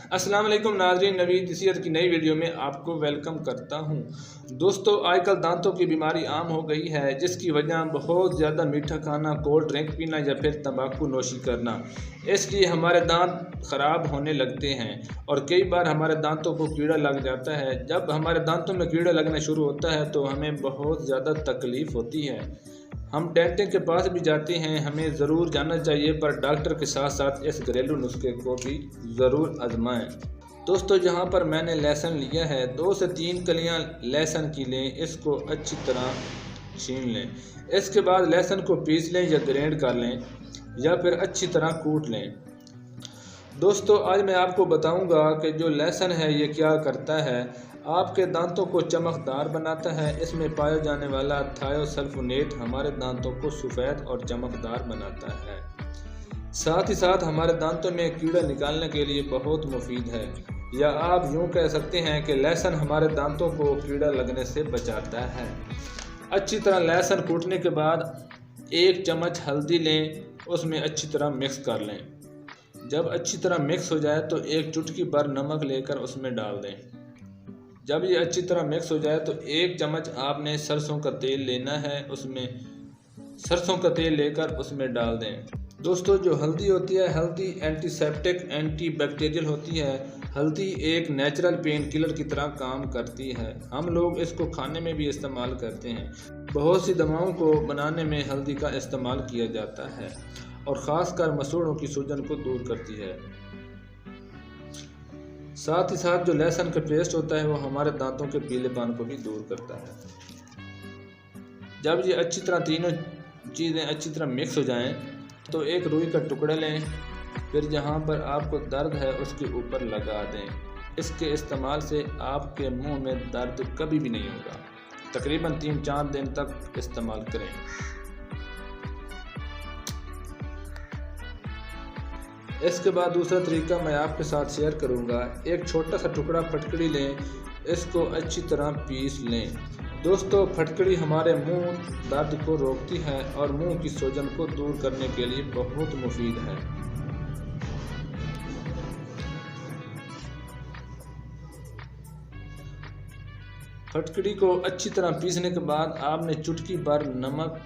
अस्सलाम वालेकुम नाज़रीन, नवीद नसीहत की नई वीडियो में आपको वेलकम करता हूं। दोस्तों, आजकल दांतों की बीमारी आम हो गई है, जिसकी वजह बहुत ज़्यादा मीठा खाना, कोल्ड ड्रिंक पीना या फिर तंबाकू नोशी करना। इसलिए हमारे दांत ख़राब होने लगते हैं और कई बार हमारे दांतों को कीड़ा लग जाता है। जब हमारे दांतों में कीड़ा लगना शुरू होता है तो हमें बहुत ज़्यादा तकलीफ़ होती है। हम डेंटिस्ट के पास भी जाते हैं, हमें ज़रूर जाना चाहिए, पर डॉक्टर के साथ साथ इस घरेलू नुस्खे को भी ज़रूर आजमाएं। दोस्तों, यहाँ पर मैंने लहसुन लिया है, 2 से 3 कलियाँ लहसुन की लें, इसको अच्छी तरह छीन लें। इसके बाद लहसुन को पीस लें या ग्राइंड कर लें या फिर अच्छी तरह कूट लें। दोस्तों, आज मैं आपको बताऊंगा कि जो लहसुन है ये क्या करता है। आपके दांतों को चमकदार बनाता है। इसमें पाया जाने वाला थायोसल्फोनेट हमारे दांतों को सफ़ेद और चमकदार बनाता है। साथ ही साथ हमारे दांतों में कीड़ा निकालने के लिए बहुत मुफीद है, या आप यूँ कह सकते हैं कि लहसुन हमारे दांतों को कीड़ा लगने से बचाता है। अच्छी तरह लहसुन कूटने के बाद 1 चम्मच हल्दी लें, उसमें अच्छी तरह मिक्स कर लें। जब अच्छी तरह मिक्स हो जाए तो 1 चुटकी भर नमक लेकर उसमें डाल दें। जब ये अच्छी तरह मिक्स हो जाए तो 1 चम्मच आपने सरसों का तेल लेना है, उसमें सरसों का तेल लेकर उसमें डाल दें। दोस्तों, जो हल्दी होती है, हल्दी एंटीसेप्टिक एंटीबैक्टीरियल होती है। हल्दी एक नेचुरल पेन किलर की तरह काम करती है। हम लोग इसको खाने में भी इस्तेमाल करते हैं। बहुत सी दवाओं को बनाने में हल्दी का इस्तेमाल किया जाता है और ख़ासकर मसूड़ों की सूजन को दूर करती है। साथ ही साथ जो लहसुन का पेस्ट होता है वो हमारे दांतों के पीलेपन को भी दूर करता है। जब ये अच्छी तरह तीनों चीज़ें अच्छी तरह मिक्स हो जाएं तो 1 रुई का टुकड़ा लें, फिर जहां पर आपको दर्द है उसके ऊपर लगा दें। इसके इस्तेमाल से आपके मुंह में दर्द कभी भी नहीं होगा। तकरीबन 3-4 दिन तक इस्तेमाल करें। इसके बाद दूसरा तरीका मैं आपके साथ शेयर करूंगा। 1 छोटा सा टुकड़ा फटकड़ी लें, इसको अच्छी तरह पीस लें। दोस्तों, फटकड़ी हमारे मुंह दर्द को रोकती है और मुंह की सूजन को दूर करने के लिए बहुत मुफीद है। फटकड़ी को अच्छी तरह पीसने के बाद आपने चुटकी भर नमक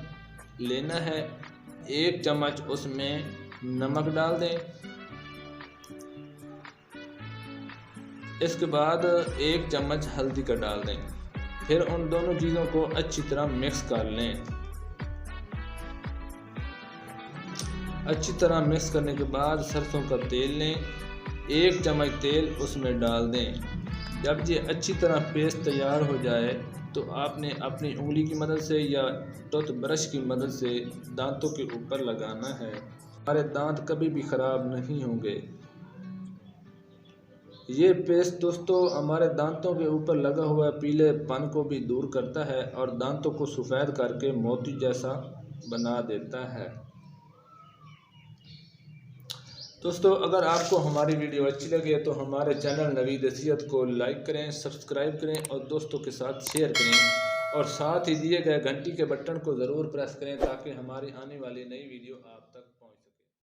लेना है, 1 चम्मच उसमें नमक डाल दें। इसके बाद 1 चम्मच हल्दी का डाल दें। फिर उन दोनों चीज़ों को अच्छी तरह मिक्स कर लें। अच्छी तरह मिक्स करने के बाद सरसों का तेल लें, 1 चम्मच तेल उसमें डाल दें। जब ये अच्छी तरह पेस्ट तैयार हो जाए तो आपने अपनी उंगली की मदद से या टूथब्रश की मदद से दांतों के ऊपर लगाना है। हमारे दांत कभी भी ख़राब नहीं होंगे। ये पेस्ट दोस्तों हमारे दांतों के ऊपर लगा हुआ पीलेपन को भी दूर करता है और दांतों को सफ़ेद करके मोती जैसा बना देता है। दोस्तों, अगर आपको हमारी वीडियो अच्छी लगे तो हमारे चैनल नवीद नसीहत को लाइक करें, सब्सक्राइब करें और दोस्तों के साथ शेयर करें, और साथ ही दिए गए घंटी के बटन को ज़रूर प्रेस करें ताकि हमारी आने वाली नई वीडियो आप तक